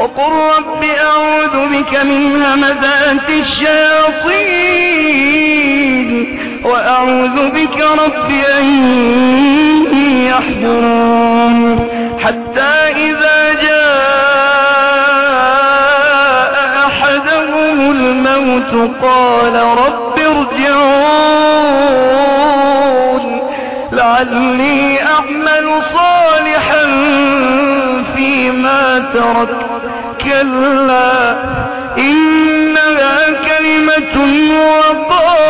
وقل رب أعوذ بك من همزات الشياطين وأعوذ بك رب أن يحضرون حتى إذا جاء أحدهم الموت قال رب ارجعون لعلي أعمل صالحا فيما تركت كلا إنها كلمة وقائلها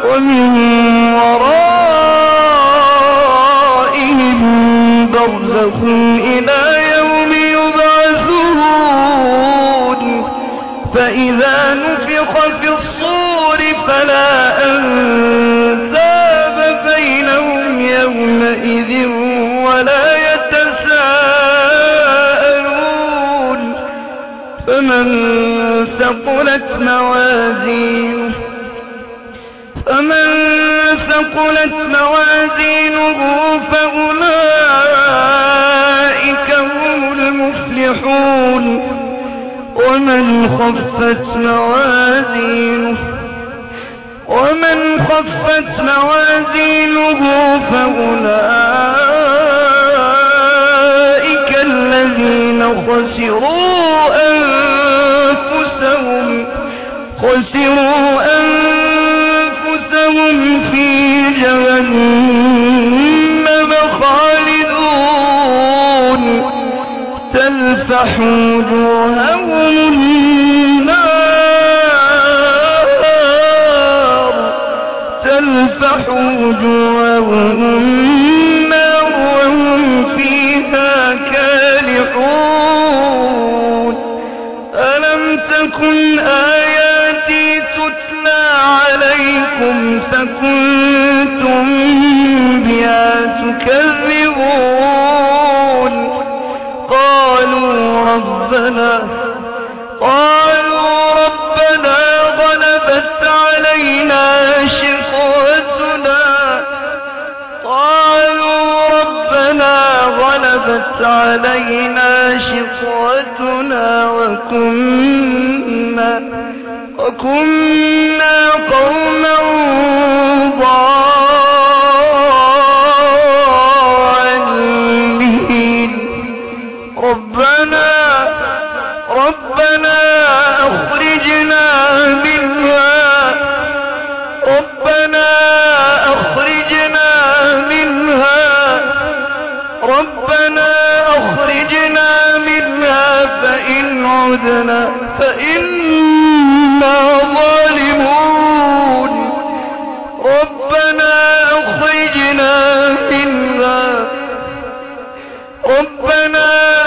ومن ورائهم برزخ إلى يوم يبعثون فإذا نفخ في الصور فلا أنساب بينهم يومئذ ولا يتساءلون فمن ثقلت موازينه فأولئك هم المفلحون ومن خفت موازينه فأولئك الذين خسروا أنفسهم في جهنم خالدون تلفح وجوههم النار وهم فيها كالحون ألم تكن آياتي تتلى عليكم فكنتم بها تكذبون قالوا ربنا غلبت علينا شقوتنا وكنا قوما ضالين ربنا أخرجنا منها فإن عدنا فإنا ظالمون ربنا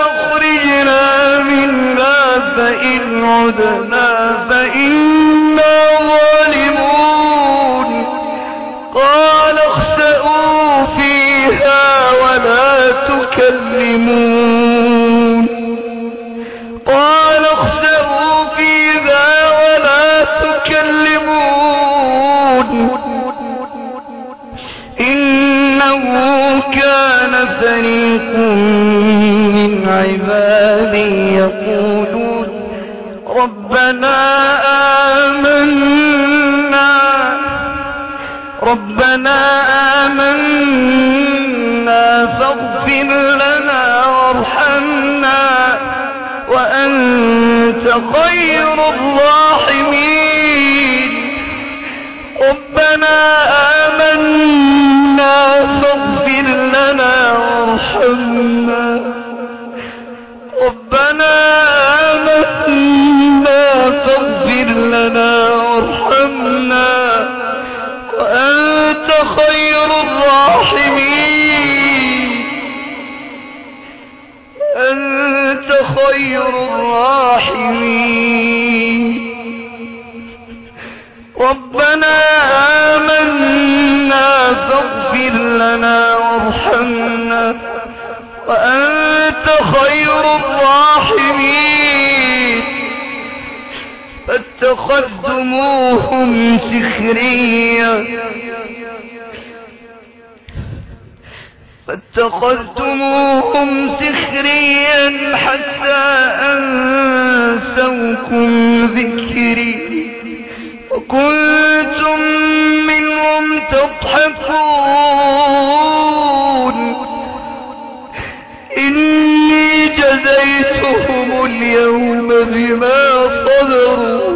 أخرجنا منها فإن عدنا فإنا ظالمون قال اخسئوا فيها ولا تكلمون إنه كان فريق من عبادي يقولون ربنا آمنا فاغفر لنا وارحمنا وأنت خير الراحمين ربنا آمنا فاغفر لنا وارحمنا وأنت خير الراحمين ربنا آمنا فاغفر لنا وارحمنا وأنت خير الراحمين فاتخذتموهم سخريا فاتخذتموهم سخريا حتى أنسوكم ذكري وكنتم منهم تضحكون إني جزيتهم اليوم بما صبروا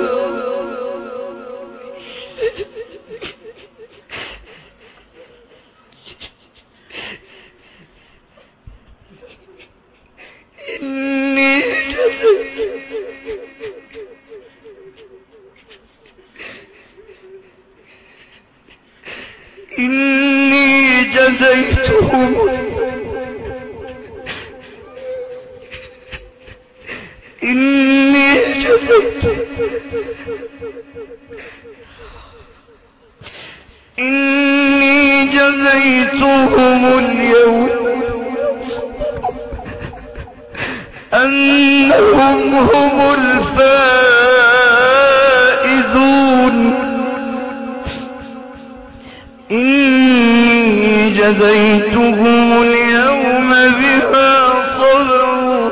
إني جزيتهم اليوم أنهم هم الفائزون إني جزيتهم اليوم بما صبروا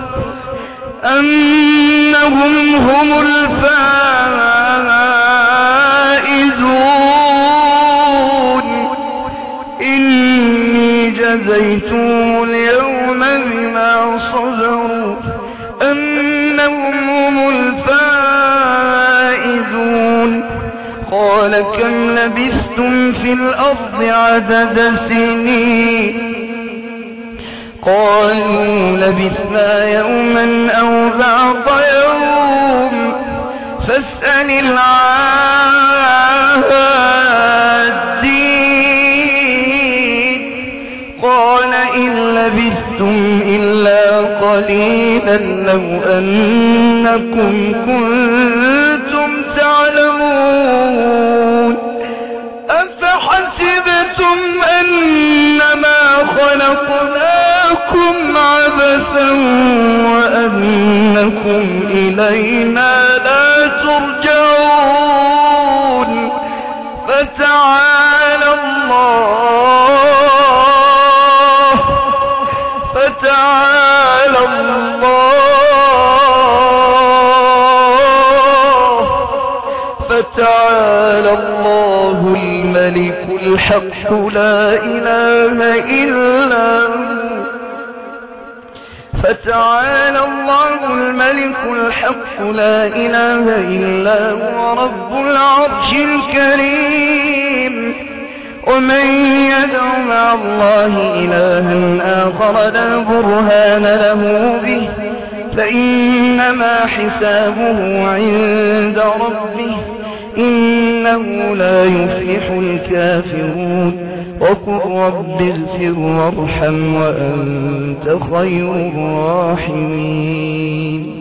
أنهم هم الفائزون إني جزيتهم اليوم بما صبروا أنهم هم الفائزون قال كم لبثتم في الأرض عدد سنين قالوا لبثنا يوما أو بعض يوم فاسأل العادين قال إن لبثتم إلا قليلا لو أنكم كنتم تعلمون أفحسبتم أنما خلقناكم عبثا وأنكم إلينا لا ترجعون فتعالى الله الملك الحق لا إله إلا هو فتعالى الله الملك الحق لا إله إلا هو رب العرش الكريم ومن يدع مع الله إلها آخر لا برهان له به فإنما حسابه عند ربه إنه لا يفلح الكافرون وقل رب اغفر وارحم وأنت خير الراحمين